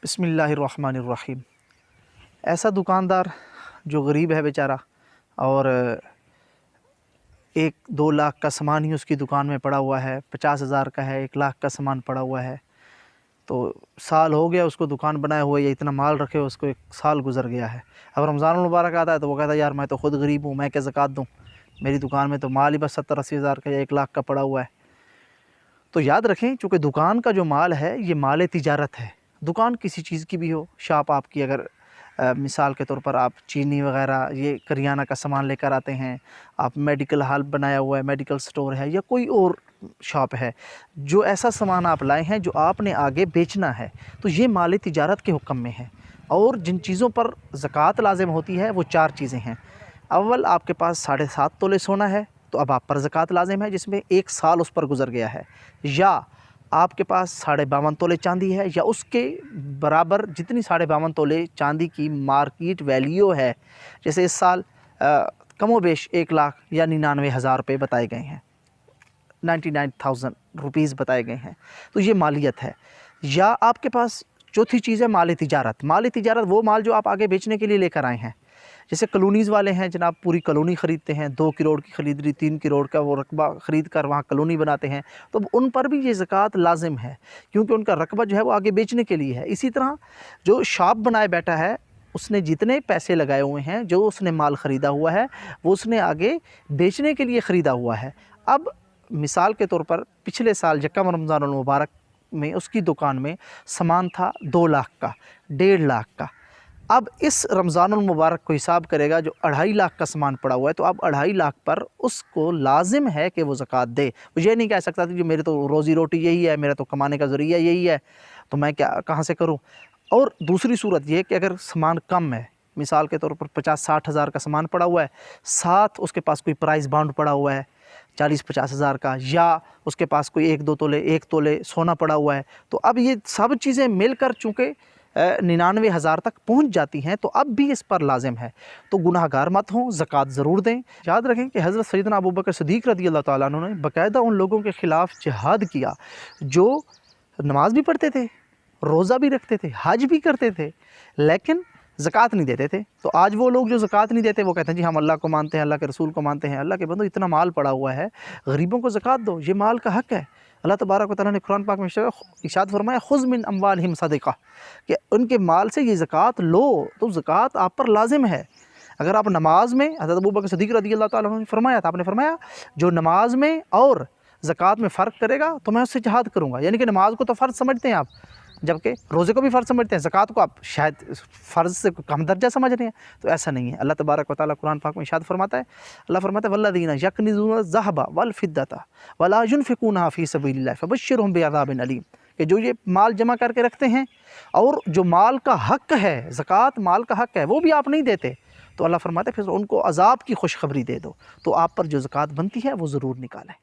बिस्मिल्लाहिर्रहमानिर्रहीम। ऐसा दुकानदार जो गरीब है बेचारा और 1-2 लाख का सामान ही उसकी दुकान में पड़ा हुआ है, 50,000 का है, 1 लाख का सामान पड़ा हुआ है, तो साल हो गया उसको दुकान बनाए हुए, या इतना माल रखे हुए उसको 1 साल गुजर गया है। अब रमज़ान मुबारक आता है तो वो कहता है यार मैं तो ख़ुद गरीब हूँ, मैं क्या ज़कात दूँ, मेरी दुकान में तो माल ही बस 70-80 हज़ार का या 1 लाख का पड़ा हुआ है। तो याद रखें, चूँकि दुकान का जो माल है ये माल तिजारत है। दुकान किसी चीज़ की भी हो, शॉप आपकी अगर मिसाल के तौर पर आप चीनी वग़ैरह ये करियाना का सामान लेकर आते हैं, आप मेडिकल हॉल बनाया हुआ है, मेडिकल स्टोर है, या कोई और शॉप है, जो ऐसा सामान आप लाए हैं जो आपने आगे बेचना है, तो ये माल तिजारत के हुक्म में है। और जिन चीज़ों पर ज़कात लाज़िम होती है वो 4 चीज़ें हैं। अव्वल, आपके पास 7.5 तोले सोना है तो अब आप पर ज़कात लाज़िम है, जिसमें 1 साल उस पर गुज़र गया है। या आपके पास 52.5 तोले चांदी है, या उसके बराबर जितनी 52.5 तोले चांदी की मार्केट वैल्यू है, जैसे इस साल कमोबेश 1 लाख या 99,000 रुपये बताए गए हैं, 99,000 रुपीज़ बताए गए हैं, तो ये मालियत है। या आपके पास चौथी चीज़ है माल तिजारत। माल तिजारत वो माल जो आप आगे बेचने के लिए लेकर आए हैं। जैसे कॉलोनीज़ वाले हैं जनाब, पूरी कॉलोनी ख़रीदते हैं, 2 करोड़ की ख़रीद ली, 3 करोड़ का वो रकबा ख़रीद कर वहाँ कॉलोनी बनाते हैं, तो उन पर भी ये ज़कात लाज़िम है, क्योंकि उनका रकबा जो है वो आगे बेचने के लिए है। इसी तरह जो शॉप बनाए बैठा है, उसने जितने पैसे लगाए हुए हैं, जो उसने माल ख़रीदा हुआ है, वो उसने आगे बेचने के लिए ख़रीदा हुआ है। अब मिसाल के तौर पर पिछले साल यकम रमज़ानुल मुबारक में उसकी दुकान में सामान था 2 लाख का, 1.5 लाख का। अब इस रमज़ानुल मुबारक को हिसाब करेगा जो 2.5 लाख का सामान पड़ा हुआ है, तो अब 2.5 लाख पर उसको लाजिम है कि वो ज़कात दे। वो ये नहीं कह सकता कि मेरे तो रोज़ी रोटी यही है, मेरा तो कमाने का ज़रिया यही है, तो मैं क्या कहाँ से करूँ। और दूसरी सूरत ये कि अगर सामान कम है, मिसाल के तौर पर 50-60 हज़ार का सामान पड़ा हुआ है, साथ उसके पास कोई प्राइस बॉन्ड पड़ा हुआ है 40-50 हज़ार का, या उसके पास कोई 1-2 तोले 1 तोले सोना पड़ा हुआ है, तो अब ये सब चीज़ें मिलकर चूँकि 99,000 तक पहुंच जाती हैं, तो अब भी इस पर लाजिम है। तो गुनाहगार मत हों, ज़कात ज़रूर दें। याद रखें कि हज़रत सैयदना अबू बकर सिद्दीक़ रज़ियल्लाहु ताला अन्हु ने बाकायदा उन लोगों के ख़िलाफ़ जिहाद किया जो नमाज भी पढ़ते थे, रोज़ा भी रखते थे, हज भी करते थे, लेकिन ज़कात नहीं देते थे। तो आज वो लोग जो ज़कात नहीं देते, वो कहते हैं जी हम अल्लाह को मानते हैं, अल्लाह के रसूल को मानते हैं। अल्लाह के बंदो, इतना माल पड़ा हुआ है, गरीबों को ज़कात दो, ये माल का हक़ है। अल्लाह तबारक व तआला ने कुरान पाक में इरशाद फरमाया, खुज़ मिन अम्वालिहिम सदक़ा, कि उनके माल से ये ज़कात लो, तो ज़कात आप पर लाजिम है। अगर आप नमाज में, हज़रत अबू बकर सिद्दीक़ रज़ियल्लाहु ताला अन्हु ने फरमाया था, आपने फरमाया जो नमाज में और ज़कात में फ़र्क करेगा तो मैं उससे जिहाद करूँगा। यानी कि नमाज को तो फ़र्ज़ समझते हैं आप, जबकि रोज़े को भी फ़र्ज़ समझते हैं, ज़कात को आप शायद फ़र्ज़ से कम दर्जा समझ रहे हैं, तो ऐसा नहीं है। अल्लाह तबारक व तआला कुरान पाक में इरशाद फरमाता है, अल्लाह फरमाता है वल्लज़ीना यकनिज़ून ज़हबा वल फ़िद्दता वला युनफ़िक़ूनहा फ़ी सबीलिल्लाह फ़बश्शिरहुम बिअज़ाबिन अलीम, कि जो ये माल जमा करके रखते हैं और जो माल का हक़ है, ज़कात माल का हक़ है, वो भी आप नहीं देते, तो अल्लाह फरमाता है फिर उनको अज़ाब की खुशखबरी दे दो। तो आप पर जो ज़कात बनती है वो ज़रूर निकालें।